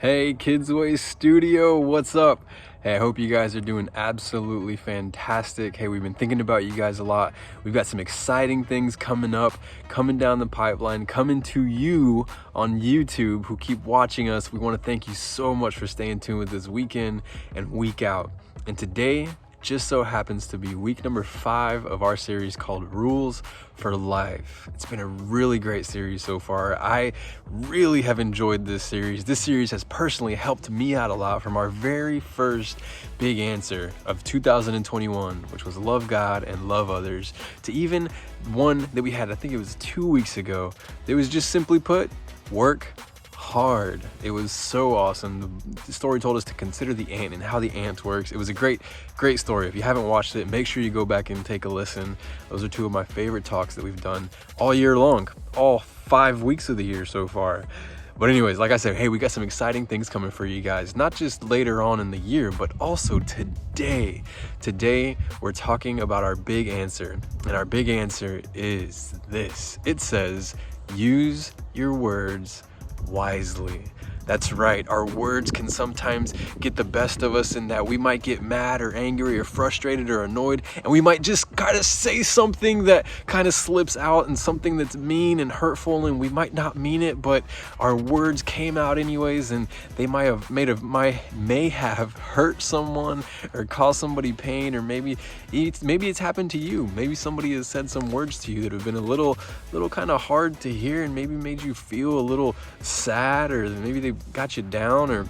Hey Kidsway Studio, what's up? Hey, I hope you guys are doing absolutely fantastic. Hey, we've been thinking about you guys a lot. We've got some exciting things coming up, coming down the pipeline, coming to you on YouTube who keep watching us. We want to thank you so much for staying tuned with us week in and week out. And today just so happens to be week number 5 of our series called Rules for Life. It's been a really great series so far. I really have enjoyed this series. This series has personally helped me out a lot from our very first big answer of 2021, which was love God and love others, to even one that we had, I think it was 2 weeks ago, that was just simply put, work hard. It was so awesome. The story told us to consider the ant and how the ant works. It was a great story. If you haven't watched it, make sure you go back and take a listen. Those are 2 of my favorite talks that we've done all year long, all 5 weeks of the year so far. But anyways, like I said, hey, we got some exciting things coming for you guys, not just later on in the year, but also today. Today, we're talking about our big answer, and our big answer is this. It says, use your words wisely. That's right. Our words can sometimes get the best of us in that we might get mad or angry or frustrated or annoyed, and we might just kind of say something that kind of slips out and something that's mean and hurtful, and we might not mean it, but our words came out anyways, and they may have hurt someone or caused somebody pain, or maybe it's happened to you. Maybe somebody has said some words to you that have been a little kind of hard to hear and maybe made you feel a little sad, or maybe they got you down, or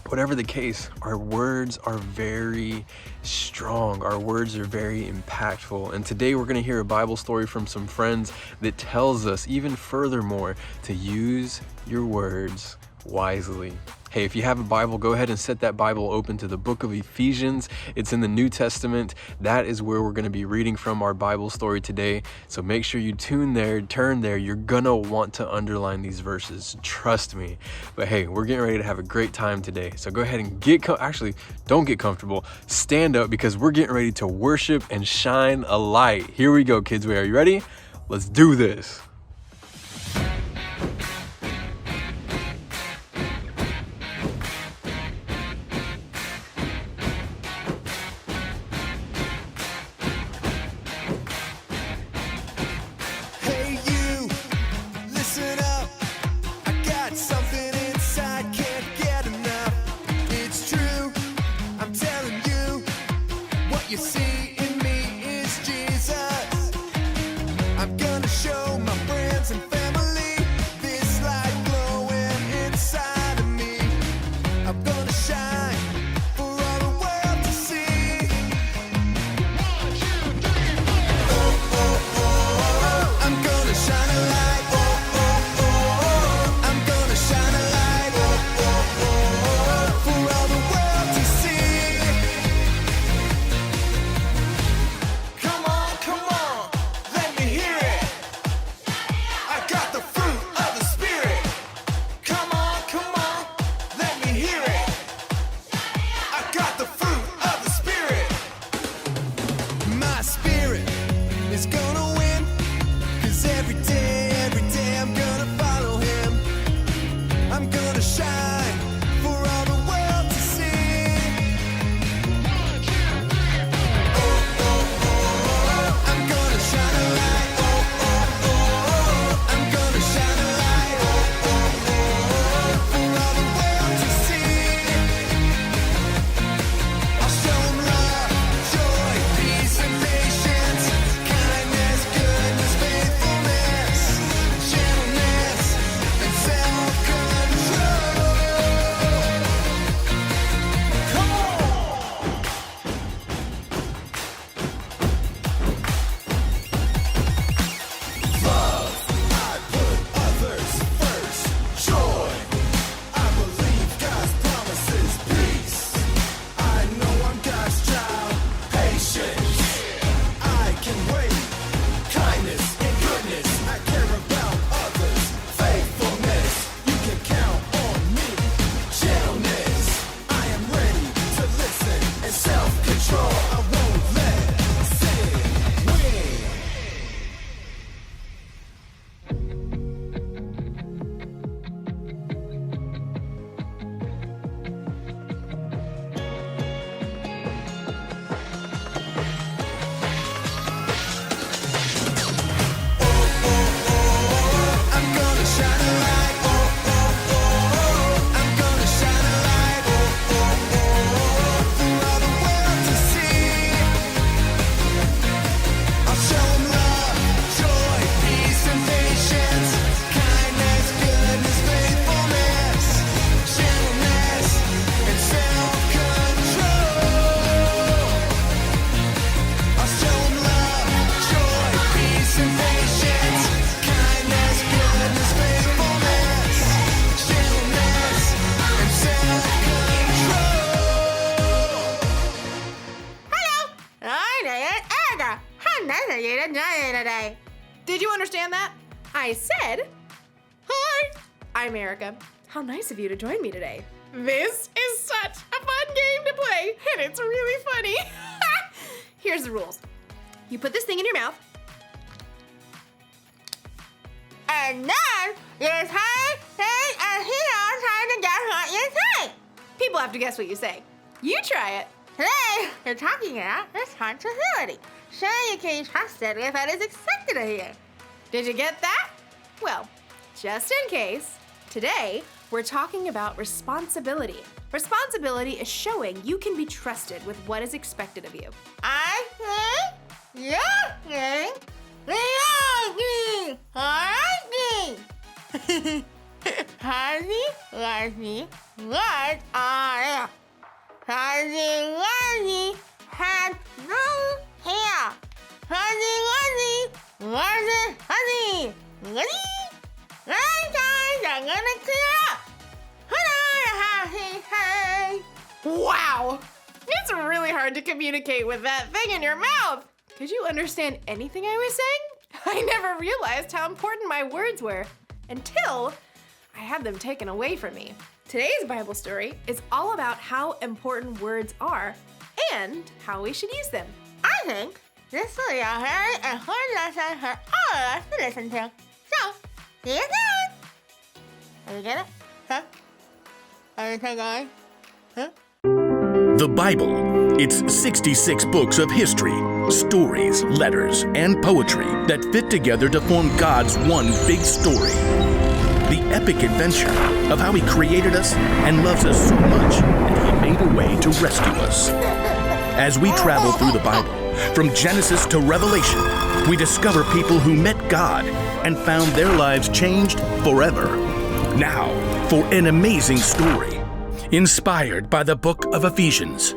whatever the case. Our words are very strong. Our words are very impactful. And today we're going to hear a Bible story from some friends that tells us even furthermore to use your words wisely. Hey, if you have a Bible, go ahead and set that Bible open to the book of Ephesians. It's in the New Testament. That is where we're going to be reading from our Bible story today. So make sure you turn there. You're going to want to underline these verses. Trust me. But hey, we're getting ready to have a great time today. So go ahead and don't get comfortable. Stand up, because we're getting ready to worship and shine a light. Here we go, kids. Are you ready? Let's do this. You see in me is Jesus. I'm gonna show my Did you understand that? I said, hi, I'm Erica. How nice of you to join me today. This is such a fun game to play, and it's really funny. Here's the rules. You put this thing in your mouth, and then you say things and he's trying to guess what you say. People have to guess what you say. You try it. Today, you're talking about responsibility, so you can be trusted with what is expected of you. Did you get that? Well, just in case, today we're talking about responsibility. Responsibility is showing you can be trusted with what is expected of you. I think you're saying me. Hazy, lazy, what are you? Hazy, lazy, had no hair. Hazy, lazy, I'm gonna clear up. Wow, it's really hard to communicate with that thing in your mouth. Could you understand anything I was saying? I never realized how important my words were until I had them taken away from me. Today's Bible story is all about how important words are and how we should use them. I think this will be a very important lesson for all of us to listen to. So, see you soon! Are you get it? Huh? Everything going? Huh? The Bible. It's 66 books of history, stories, letters, and poetry that fit together to form God's one big story. The epic adventure of how He created us and loves us so much that He made a way to rescue us. As we travel through the Bible, from Genesis to Revelation, we discover people who met God and found their lives changed forever. Now, for an amazing story, inspired by the book of Ephesians,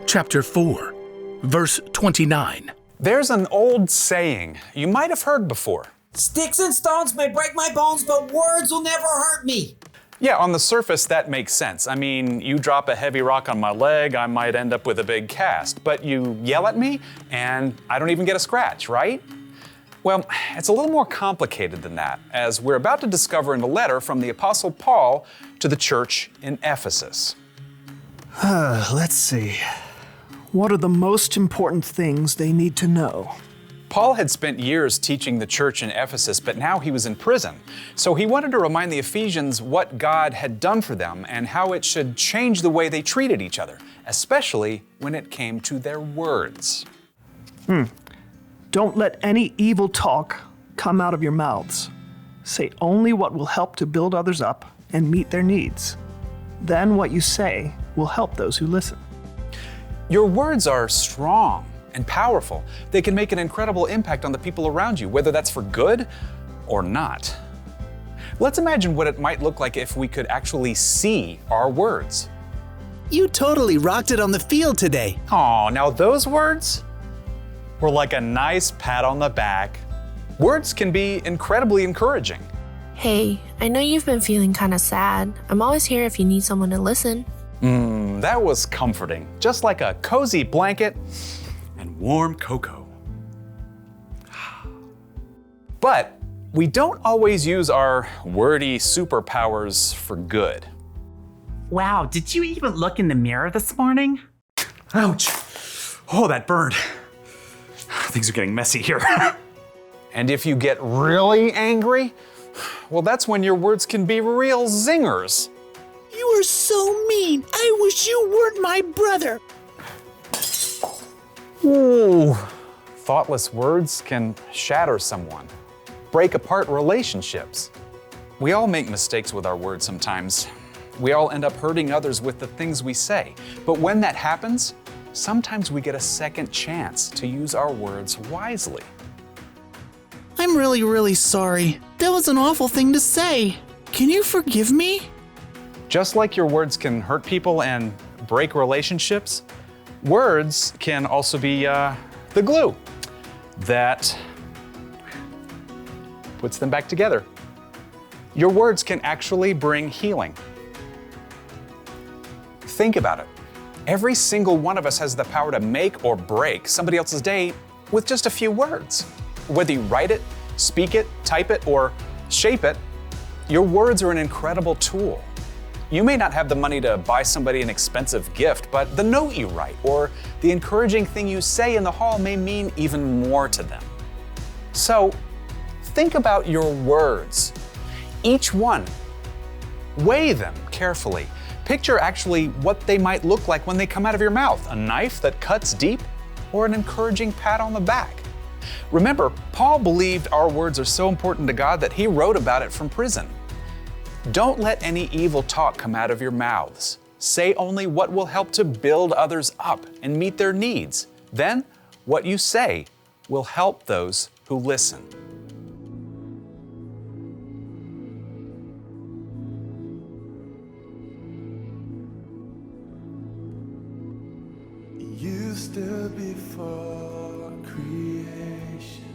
chapter 4, verse 29. There's an old saying you might have heard before. Sticks and stones may break my bones, but words will never hurt me. Yeah, on the surface, that makes sense. I mean, you drop a heavy rock on my leg, I might end up with a big cast. But you yell at me, and I don't even get a scratch, right? Well, it's a little more complicated than that, as we're about to discover in a letter from the Apostle Paul to the church in Ephesus. Let's see. What are the most important things they need to know? Paul had spent years teaching the church in Ephesus, but now he was in prison. So he wanted to remind the Ephesians what God had done for them and how it should change the way they treated each other, especially when it came to their words. Don't let any evil talk come out of your mouths. Say only what will help to build others up and meet their needs. Then what you say will help those who listen. Your words are strong and powerful. They can make an incredible impact on the people around you, whether that's for good or not. Let's imagine what it might look like if we could actually see our words. You totally rocked it on the field today. Aw, now those words were like a nice pat on the back. Words can be incredibly encouraging. Hey, I know you've been feeling kind of sad. I'm always here if you need someone to listen. That was comforting. Just like a cozy blanket and warm cocoa. But we don't always use our wordy superpowers for good. Wow, did you even look in the mirror this morning? Ouch. Oh, that burned. Things are getting messy here. And if you get really angry, well, that's when your words can be real zingers. You are so mean. I wish you weren't my brother. Ooh. Thoughtless words can shatter someone, break apart relationships. We all make mistakes with our words sometimes. We all end up hurting others with the things we say. But when that happens, sometimes we get a second chance to use our words wisely. I'm really sorry. That was an awful thing to say. Can you forgive me? Just like your words can hurt people and break relationships, words can also be the glue that puts them back together. Your words can actually bring healing. Think about it. Every single one of us has the power to make or break somebody else's day with just a few words. Whether you write it, speak it, type it, or shape it, your words are an incredible tool. You may not have the money to buy somebody an expensive gift, but the note you write or the encouraging thing you say in the hall may mean even more to them. So, think about your words. Each one. Weigh them carefully. Picture actually what they might look like when they come out of your mouth. A knife that cuts deep or an encouraging pat on the back. Remember, Paul believed our words are so important to God that he wrote about it from prison. Don't let any evil talk come out of your mouths. Say only what will help to build others up and meet their needs. Then, what you say will help those who listen. You stood before creation,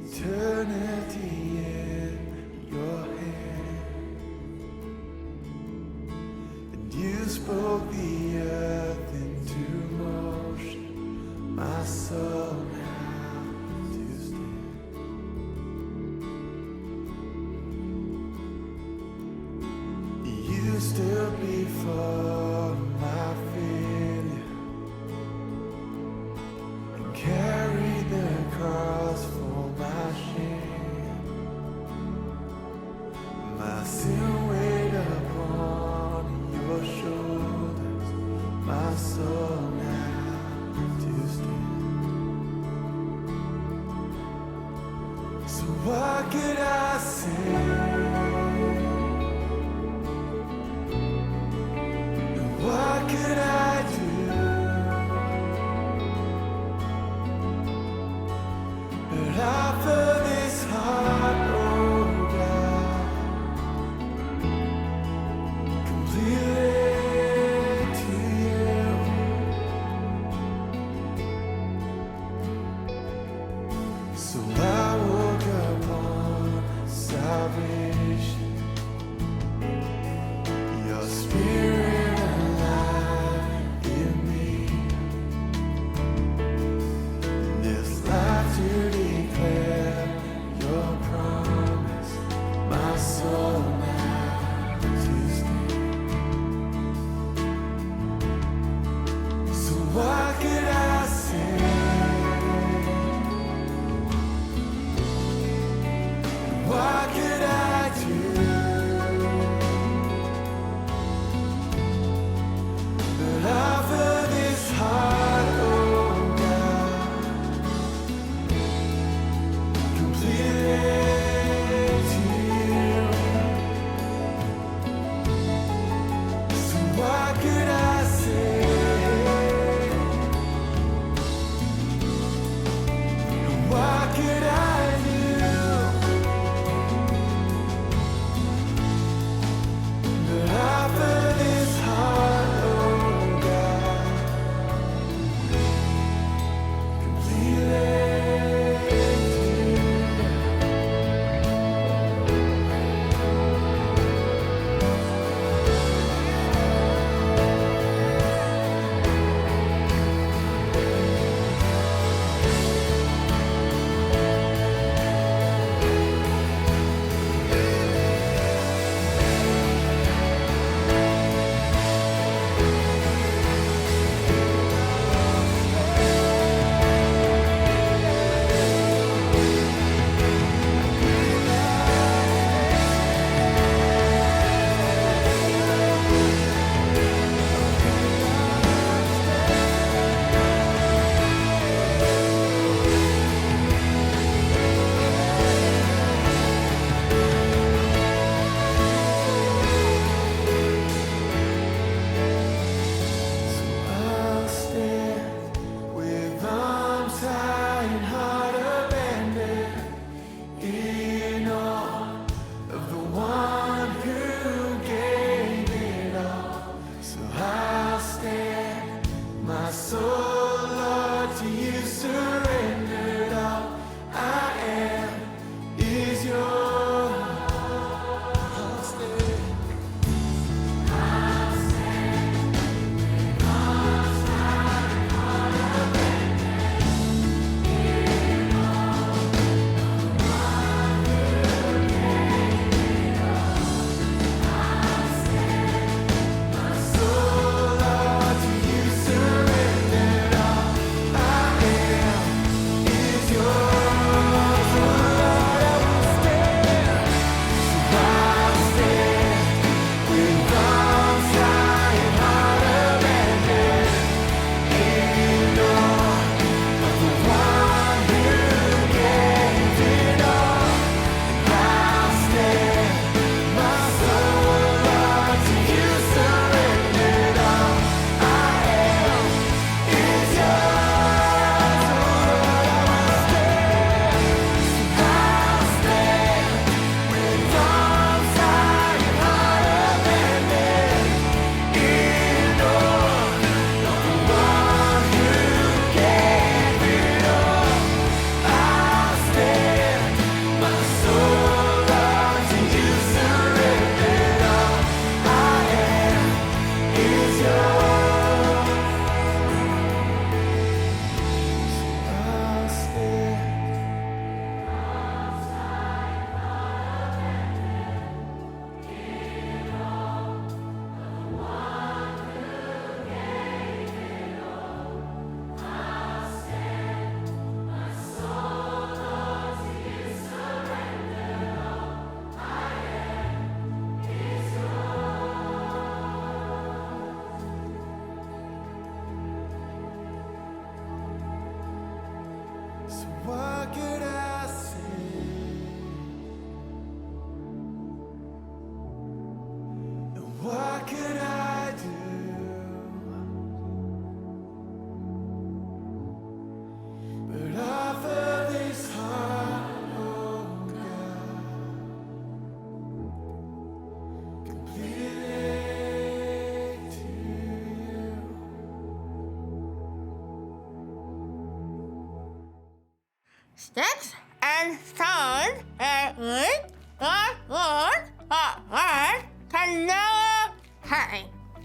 eternity in your hand, and you spoke the earth into motion. My soul now to stand. You stood before my failure and carried the cross for my shame. My sin weighed upon your shoulders. My soul now to stand. So what could I say? What could I do but offer this heart, oh God, completely to you? So I woke up on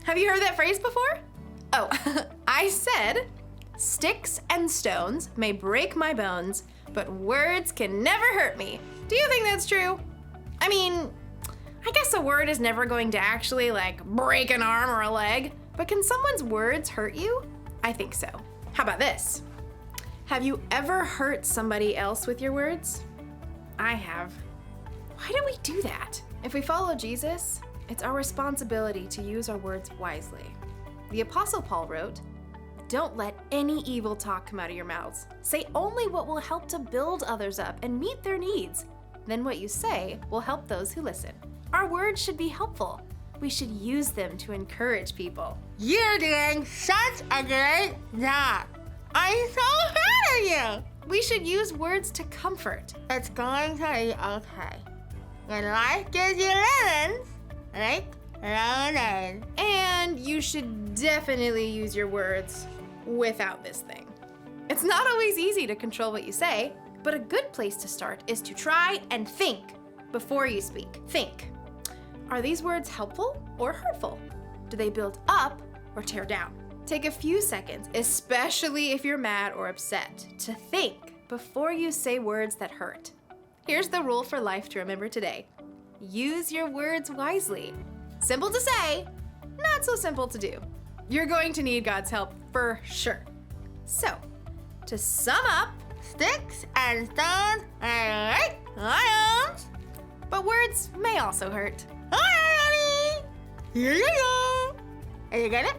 Have you heard that phrase before? Oh, I said, sticks and stones may break my bones, but words can never hurt me. Do you think that's true? I mean, I guess a word is never going to actually break an arm or a leg, but can someone's words hurt you? I think so. How about this? Have you ever hurt somebody else with your words? I have. Why do we do that? If we follow Jesus, it's our responsibility to use our words wisely. The Apostle Paul wrote, "Don't let any evil talk come out of your mouths. Say only what will help to build others up and meet their needs. Then what you say will help those who listen." Our words should be helpful. We should use them to encourage people. You're doing such a great job. I'm so proud of you. We should use words to comfort. It's going to be okay. When life gives you lemons, make lemonade. And you should definitely use your words without this thing. It's not always easy to control what you say, but a good place to start is to try and think before you speak. Think. Are these words helpful or hurtful? Do they build up or tear down? Take a few seconds, especially if you're mad or upset, to think before you say words that hurt. Here's the rule for life to remember today. Use your words wisely. Simple to say, not so simple to do. You're going to need God's help for sure. So, to sum up, sticks and stones and break lions. But words may also hurt. Alright, here you go. Are you get it?